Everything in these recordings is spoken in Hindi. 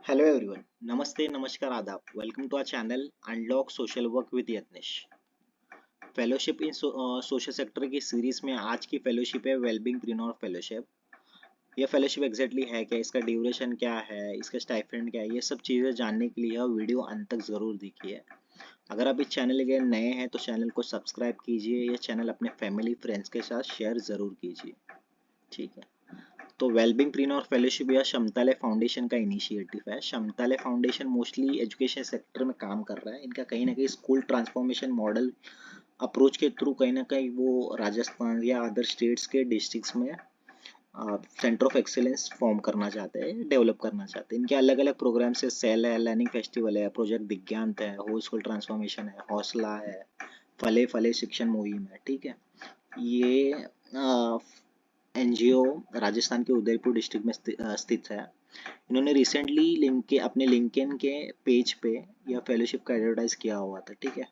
Hello everyone. Namaste, namaskar, adab. Welcome to our channel Unlock Social Work with Yatnesh. Fellowship in social sector की सीरीज में आज की फेलोशिप है वेलबींग प्रीनोर फेलोशिप। यह फेलोशिप एग्जैक्टली है क्या, इसका ड्यूरेशन क्या है, इसका स्टाइपेंड क्या है, ये सब चीज़ें जानने के लिए यह वीडियो अंत तक ज़रूर देखिए। अगर आप इस चैनल के नए हैं तो चैनल को सब्सक्राइब कीजिए। यह चैनल अपने फैमिली फ्रेंड्स के साथ शेयर ज़रूर कीजिए। ठीक है, तो वेलबिंग प्रीनोर फेलोशिप या क्षमतालय फाउंडेशन का इनिशिएटिव है। क्षमतालय फाउंडेशन मोस्टली एजुकेशन सेक्टर में काम कर रहा है। इनका कहीं ना कहीं स्कूल ट्रांसफॉर्मेशन मॉडल अप्रोच के थ्रू कहीं ना कहीं वो राजस्थान या अदर स्टेट्स के डिस्ट्रिक्ट्स में सेंटर ऑफ एक्सीलेंस फॉर्म करना चाहते हैं, डेवलप करना चाहते हैं। इनके अलग अलग प्रोग्राम्स है, सेल है, लर्निंग फेस्टिवल है, प्रोजेक्ट दिग्यांत है, होल स्कूल ट्रांसफॉर्मेशन है, हौसला है, फले फले शिक्षण मुहिम है। ठीक है, ये एनजीओ राजस्थान के उदयपुर डिस्ट्रिक्ट में स्थित है। इन्होंने रिसेंटली अपने लिंक्डइन के पेज पे यह फेलोशिप का एडवर्टाइज किया हुआ था। ठीक है,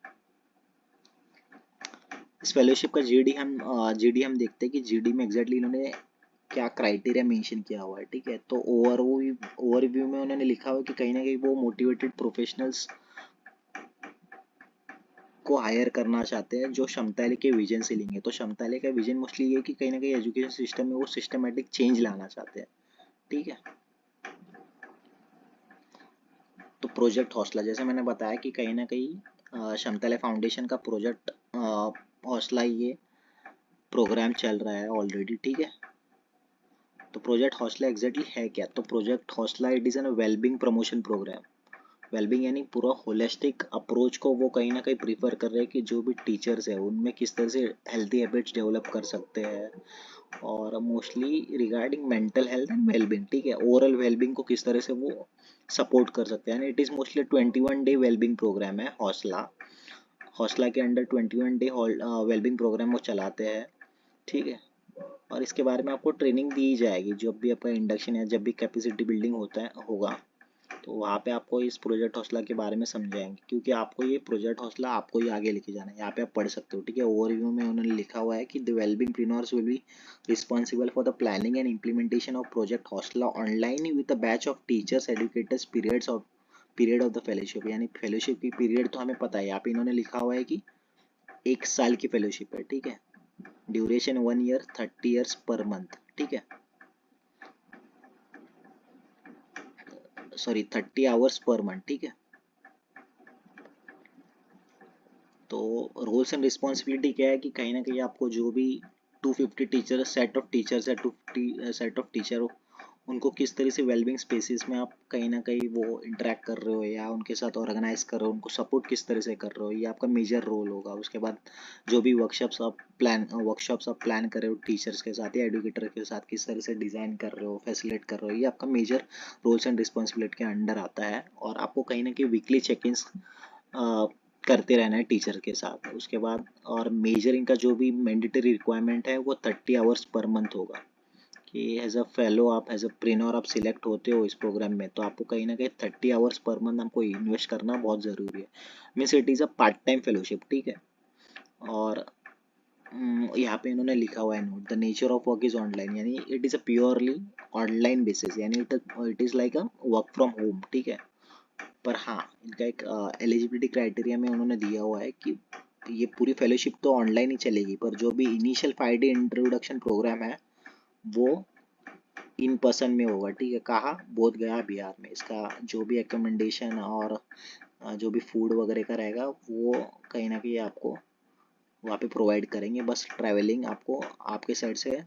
इस फेलोशिप का जीडी हम देखते हैं कि जीडी में एग्जैक्टली इन्होंने क्या क्राइटेरिया मेंशन किया हुआ है। ठीक है, तो ओवरव्यू में उन्होंने लिखा हुआ है कि कहीं ना कहीं वो मोटिवेटेड प्रोफेशनल्स को हायर करना चाहते हैं जो क्षमतालय के विजन से लेंगे। तो क्षमतालय का विजन मोस्टली ये है कि कहीं ना कहीं एजुकेशन सिस्टम में वो सिस्टमेटिक चेंज लाना चाहते हैं। ठीक है, तो प्रोजेक्ट हौसला, जैसे मैंने बताया कि कहीं ना कहीं क्षमतालय फाउंडेशन का प्रोजेक्ट हौसला ये प्रोग्राम चल रहा है ऑलरेडी। ठीक है, तो प्रोजेक्ट हौसला एग्जैक्टली है क्या? तो project Hausla it is an wellbeing promotion program. Wellbeing यानी पूरा होलिस्टिक अप्रोच को वो कहीं ना कहीं प्रीफर कर रहे हैं कि जो भी टीचर्स है उनमें किस तरह से हेल्थी हैबिट्स डेवलप कर सकते हैं, और mostly regarding mental health and wellbeing. ठीक है, ओवरऑल वेलबींग को किस तरह से वो सपोर्ट कर सकते हैं। It is mostly 21 day wellbeing program है हौसला। हौसला के अंडर 21 डे वेलबींग प्रोग्राम वो चलाते हैं। ठीक है, और इसके बारे में आपको ट्रेनिंग दी जाएगी जब भी आपका इंडक्शन या जब भी कैपेसिटी बिल्डिंग होगा, तो वहाँ पे आपको इस प्रोजेक्ट हौसला के बारे में समझाएंगे, क्योंकि आपको ये प्रोजेक्ट हौसला आपको ही आगे लेके जाना है। यहाँ पे आप पढ़ सकते हो। ठीक है, ओवरव्यू में उन्होंने लिखा हुआ है कि the wellbeingpreneurs will be responsible for the planning and implementation of project Hausla online with a batch of teachers educators period of the fellowship. यानी फेलोशिप की पीरियड तो हमें पता है, यहाँ पे इन्होंने लिखा हुआ है कि 1 साल की फेलोशिप है। ठीक है, duration 1 year, 30 years per month. ठीक है, सॉरी 30 आवर्स पर मंथ। ठीक है, तो रोल्स एंड रिस्पॉन्सिबिलिटी क्या है कि कहीं ना कहीं आपको जो भी 250 टीचर सेट ऑफ टीचर्स है, 250 सेट ऑफ टीचर हो, उनको किस तरह से वेलबिंग स्पेसिस में आप कहीं ना कहीं वो इंटरेक्ट कर रहे हो या उनके साथ ऑर्गेनाइज कर रहे हो, उनको सपोर्ट किस तरह से कर रहे हो, ये आपका मेजर रोल होगा। उसके बाद जो भी वर्कशॉप्स आप प्लान कर रहे हो टीचर्स के साथ या एडुकेटर के साथ, किस तरह से डिज़ाइन कर रहे हो, फैसिलिटेट कर रहे हो, ये आपका मेजर रोल्स एंड रिस्पॉन्सिबिलिटी के अंडर आता है। और आपको कहीं ना कहीं वीकली चेक इन करते रहना है टीचर के साथ। उसके बाद और मेजर इनका जो भी मैंडेटरी रिक्वायरमेंट है वो 30 आवर्स पर मंथ होगा। कि एज अ फेलो आप एज अ प्रेन्योर आप सिलेक्ट होते हो इस प्रोग्राम में, तो आपको कहीं ना कहीं 30 आवर्स पर मंथ आपको इन्वेस्ट करना बहुत ज़रूरी है। Means it is a part time fellowship. ठीक है, और यहाँ पे इन्होंने लिखा हुआ है note, the nature of work is online, यानी it is a purely online basis, यानी it is like a work from home. ठीक है, पर हाँ इनका एक एलिजिबिलिटी क्राइटेरिया में उन्होंने दिया हुआ है कि ये पूरी फेलोशिप तो ऑनलाइन ही चलेगी, पर जो भी इनिशियल 5 डे इंट्रोडक्शन प्रोग्राम है वो इन पर्सन में होगा। ठीक है, कहाँ? बोध गया बिहार में। इसका जो भी एकोमेंडेशन और जो भी फूड वगैरह का रहेगा वो कहीं ना कहीं आपको वहाँ पे प्रोवाइड करेंगे, बस ट्रैवलिंग आपको आपके साइड से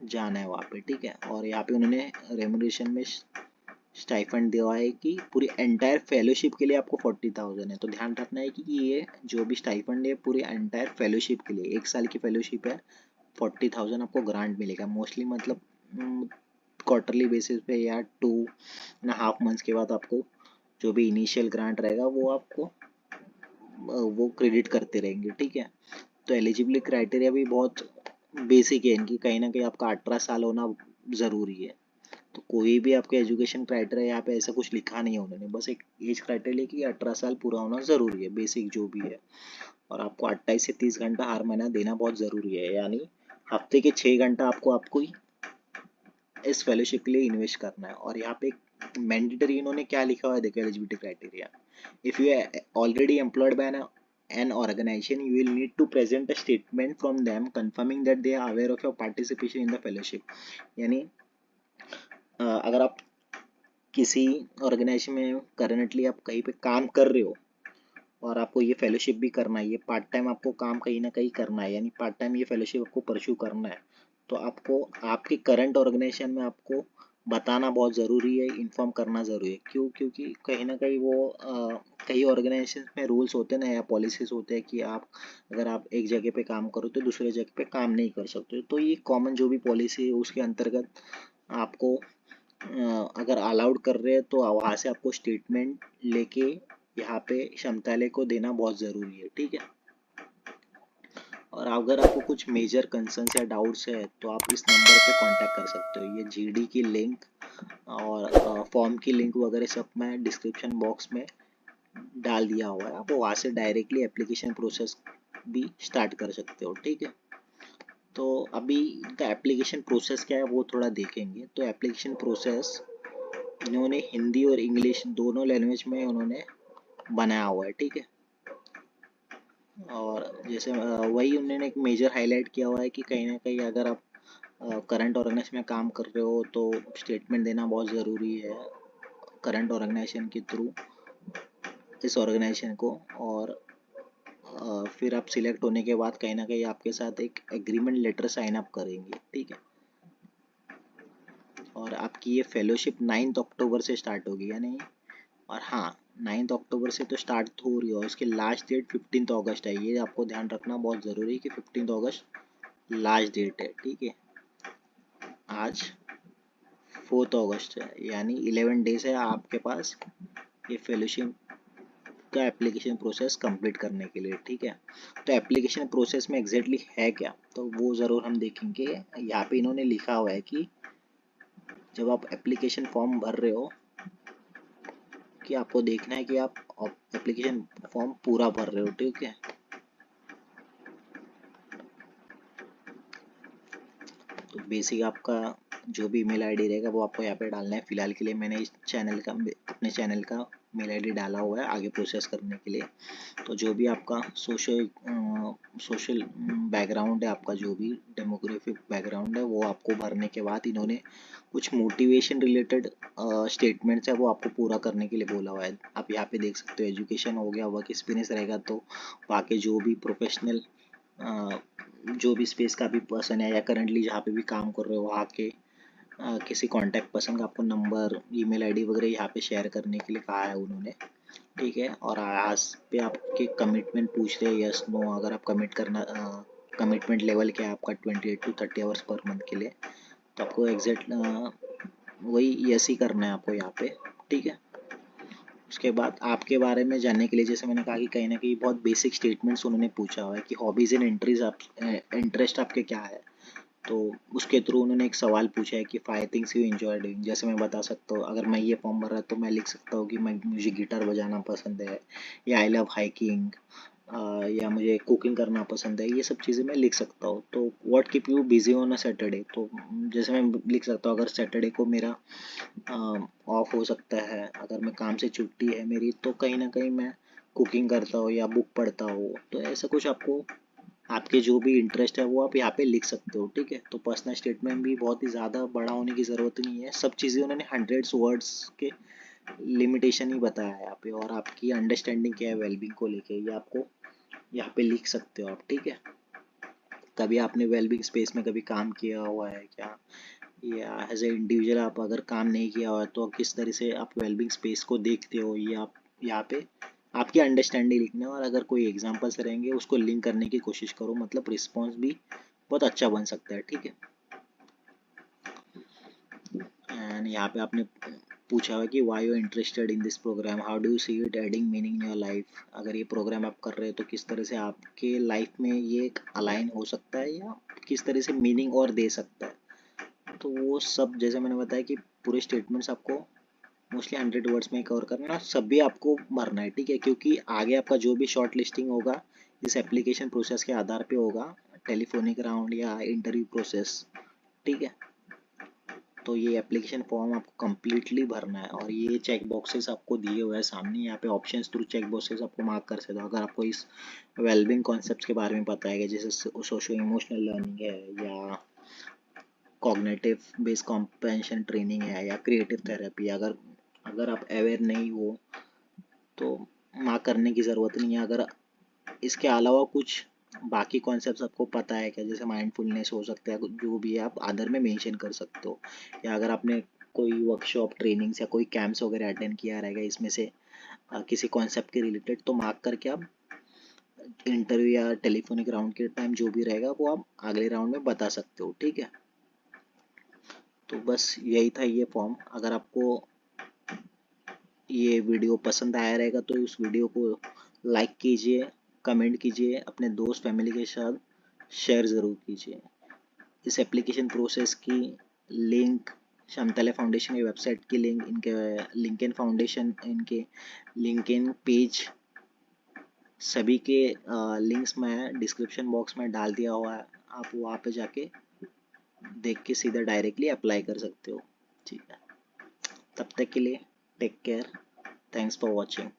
जाना है वहाँ पे। ठीक है, और यहाँ पे उन्होंने रेमुनरेशन में स्टाइफंड दिया है कि पूरी एंटायर फेलोशिप के लिए आपको 40,000 है। तो ध्यान रखना है कि ये जो भी स्टाइफंड है पूरी एंटायर फेलोशिप के लिए, 1 साल की फेलोशिप है, 40,000 आपको ग्रांट मिलेगा मोस्टली। मतलब क्वार्टरली बेसिस पे या 2.5 मंथ्स के बाद आपको जो भी इनिशियल ग्रांट रहेगा वो आपको वो क्रेडिट करते रहेंगे। ठीक है, तो एलिजिबिलिटी क्राइटेरिया भी बहुत बेसिक है इनकी, कहीं ना कहीं आपका 18 साल होना ज़रूरी है। तो कोई भी आपके एजुकेशन क्राइटेरिया यहाँ पे ऐसा कुछ लिखा नहीं है उन्होंने, बस एक एज क्राइटेरिया कि 18 साल पूरा होना ज़रूरी है, बेसिक जो भी है। और आपको 28 से 30 घंटा हर महीना देना बहुत ज़रूरी है, यानी हफ्ते के 6 घंटा आपको इस फेलोशिप के लिए इन्वेस्ट करना है। और यहाँ पे मैंडेटरी इन्होंने क्या लिखा हुआ है देखो, eligibility criteria, if you already employed by an organization, you will need to present a statement from them confirming that they are aware of your participation in the fellowship. यानी अगर आप किसी ऑर्गेनाइजेशन में करंटली आप कहीं पे काम कर रहे हो और आपको ये फेलोशिप भी करना है, ये पार्ट टाइम आपको काम कहीं ना कहीं करना है, यानी पार्ट टाइम ये फेलोशिप आपको परस्यू करना है, तो आपको आपके करंट ऑर्गेनाइजेशन में आपको बताना बहुत ज़रूरी है, इन्फॉर्म करना ज़रूरी है। क्यों? क्योंकि कहीं ना कहीं वो कई ऑर्गेनाइजेशन में रूल्स होते हैं ना, या पॉलिसीज होते हैं कि आप अगर आप एक जगह पे काम करो तो दूसरे जगह पे काम नहीं कर सकते। तो ये कॉमन जो भी पॉलिसी है उसके अंतर्गत आपको अगर अलाउड कर रहे हैं तो वहाँ से आपको स्टेटमेंट लेके यहाँ पे क्षमतालय को देना बहुत ज़रूरी है, ठीक है। और अगर आपको कुछ मेजर कंसर्न्स या डाउट्स है तो आप इस नंबर पे कांटेक्ट कर सकते हो। ये जीडी की लिंक और फॉर्म की लिंक वगैरह सब मैं डिस्क्रिप्शन बॉक्स में डाल दिया हुआ है, आप वहाँ से डायरेक्टली एप्लीकेशन प्रोसेस भी स्टार्ट कर सकते हो, ठीक है। तो अभी इनका एप्लीकेशन प्रोसेस क्या है वो थोड़ा देखेंगे। तो एप्लीकेशन प्रोसेस इन्होंने हिंदी और इंग्लिश दोनों लैंग्वेज में उन्होंने बनाया हुआ है, ठीक है। और जैसे वही उन्होंने एक मेजर हाईलाइट किया हुआ है कि कहीं ना कहीं अगर आप करंट ऑर्गेनाइजेशन में काम कर रहे हो तो स्टेटमेंट देना बहुत ज़रूरी है करंट ऑर्गेनाइजेशन के थ्रू इस ऑर्गेनाइजेशन को। और फिर आप सिलेक्ट होने के बाद कहीं ना कहीं आपके साथ एक एग्रीमेंट लेटर साइन अप करेंगे, ठीक है। और आपकी ये फेलोशिप 9 अक्टूबर से स्टार्ट होगी, यानी और हाँ 9 अक्टूबर से तो स्टार्ट तो हो रही है और इसकी लास्ट डेट 15 अगस्त है। ये आपको ध्यान रखना बहुत ज़रूरी है कि 15 अगस्त लास्ट डेट है, ठीक है। आज 4 अगस्त है, यानी 11 डेज है आपके पास ये फेलोशिप का एप्लीकेशन प्रोसेस कंप्लीट करने के लिए, ठीक है। तो एप्लीकेशन प्रोसेस में एग्जैक्टली है क्या, तो वो ज़रूर हम देखेंगे। यहाँ पे इन्होंने लिखा हुआ है कि जब आप एप्लीकेशन फॉर्म भर रहे हो कि आपको देखना है कि आप एप्लीकेशन फॉर्म पूरा भर रहे हो, ठीक है। तो बेसिक आपका जो भी ईमेल आईडी रहेगा वो आपको यहाँ पे डालना है। फिलहाल के लिए मैंने इस चैनल का अपने चैनल का मेल आईडी डाला हुआ है आगे प्रोसेस करने के लिए। तो जो भी आपका सोशल बैकग्राउंड है, आपका जो भी डेमोग्राफिक बैकग्राउंड है वो आपको भरने के बाद इन्होंने कुछ मोटिवेशन रिलेटेड स्टेटमेंट्स है वो आपको पूरा करने के लिए बोला हुआ है। आप यहाँ पे देख सकते हो एजुकेशन हो गया, वर्क एक्सपीरियंस रहेगा तो बाकी जो भी प्रोफेशनल जो भी स्पेस का भी पर्सन है या करंटली जहाँ पे भी काम कर रहे हो वहाँ के किसी कांटेक्ट पर्सन का आपको नंबर ईमेल आईडी वगैरह यहाँ पे शेयर करने के लिए कहा है उन्होंने, ठीक है। और आज पे आपके कमिटमेंट पूछ रहे हैं, यस नो, अगर आप कमिट करना कमिटमेंट लेवल क्या है आपका 28 to 30 आवर्स पर मंथ के लिए, तो आपको एग्जैक्ट वही यस ही करना है आपको यहाँ पे, ठीक है। उसके बाद आपके बारे में जानने के लिए जैसे मैंने कहा कि कहीं ना कहीं बहुत बेसिक स्टेटमेंट्स उन्होंने पूछा हुआ है कि हॉबीज़ एंड इंटरेस्ट आपके क्या है। तो उसके थ्रू उन्होंने एक सवाल पूछा है कि 5 थिंग्स यू एंजॉय डूइंग। जैसे मैं बता सकता हूँ, अगर मैं ये फॉर्म भर रहा तो मैं लिख सकता हूँ कि मैं मुझे गिटार बजाना पसंद है, या आई लव हाइकिंग, या मुझे कुकिंग करना पसंद है। ये सब चीज़ें मैं लिख सकता हूँ। तो what keep you busy on a Saturday, तो जैसे मैं लिख सकता हूँ अगर सैटरडे को मेरा ऑफ हो सकता है, अगर मैं काम से छुट्टी है मेरी, तो कहीं ना कहीं मैं कुकिंग करता हूँ या बुक पढ़ता हूँ। तो ऐसा कुछ आपको आपके जो भी इंटरेस्ट है वो आप यहाँ पे लिख सकते हो, ठीक है। तो पर्सनल स्टेटमेंट भी बहुत ही ज़्यादा बड़ा होने की ज़रूरत नहीं है, सब चीज़ें उन्होंने 100 वर्ड्स के लिमिटेशन ही बताया है यहाँ पे। और आपकी अंडरस्टैंडिंग क्या है वेलबींग को लेके ये आपको यहाँ पे लिख सकते हो आप, ठीक है। कभी आपने वेलबींग स्पेस में कभी काम किया हुआ है क्या, या एज ए इंडिविजुअल आप अगर काम नहीं किया हुआ है तो किस तरह से आप वेलबींग स्पेस को देखते हो, ये आप यहाँ पे आपकी अंडरस्टैंडिंग लिखना है। और अगर कोई एग्जांपल्स रहेंगे उसको लिंक करने की कोशिश करो, मतलब रिस्पॉन्स भी बहुत अच्छा बन सकता है, ठीक है। एंड यहाँ पे आपने पूछा हुआ कि why you interested in this program, how do you see it adding meaning in your life. अगर ये प्रोग्राम आप कर रहे हो तो किस तरह से आपके लाइफ में ये अलाइन हो सकता है या किस तरह से मीनिंग और दे सकता है। तो वो सब जैसे मैंने बताया कि पूरे स्टेटमेंट्स आपको मोस्टली 100 वर्ड्स में कवर करना है, सब भी आपको भरना है, ठीक है। क्योंकि आगे आपका जो भी शॉर्ट लिस्टिंग होगा इस एप्लीकेशन प्रोसेस के आधार पे होगा, टेलीफोनिक राउंड या इंटरव्यू प्रोसेस, ठीक है। तो ये एप्लीकेशन फॉर्म आपको कम्प्लीटली भरना है और ये चेक बॉक्सेस आपको दिए हुए हैं सामने, यहाँ पे ऑप्शंस थ्रू चेक बॉक्सेस आपको मार्क कर सकते हो। अगर आपको इस वेलबिंग कॉन्सेप्ट्स के बारे में पता है, जैसे सोशो इमोशनल लर्निंग है या कॉग्निटिव बेस्ड कॉम्प्रेंशन ट्रेनिंग है या क्रिएटिव थेरेपी, अगर अगर आप अवेयर नहीं हो तो मार्क करने की ज़रूरत नहीं है। अगर इसके अलावा कुछ बाकी कॉन्सेप्ट्स आपको पता है क्या, जैसे माइंडफुलनेस हो सकता है, जो भी है आप अदर में मेंशन कर सकते हो, या अगर आपने कोई वर्कशॉप ट्रेनिंग्स या कोई कैंप्स वगैरह अटेंड किया रहेगा इसमें से किसी कॉन्सेप्ट के रिलेटेड, तो मार्क करके आप इंटरव्यू या टेलीफोनिक राउंड के टाइम जो भी रहेगा वो आप अगले राउंड में बता सकते हो, ठीक है। तो बस यही था ये फॉर्म। अगर आपको ये वीडियो पसंद आया रहेगा तो इस वीडियो को लाइक कीजिए, कमेंट कीजिए, अपने दोस्त फैमिली के साथ शेयर ज़रूर कीजिए। इस एप्लीकेशन प्रोसेस की लिंक, शामतला फाउंडेशन की वेबसाइट की लिंक, इनके लिंकन फाउंडेशन, इनके लिंकन पेज, सभी के लिंक्स मैं डिस्क्रिप्शन बॉक्स में डाल दिया हुआ है। आप वहाँ पे जाके देख के सीधा डायरेक्टली अप्लाई कर सकते हो, ठीक है। तब तक के लिए take care, thanks for watching.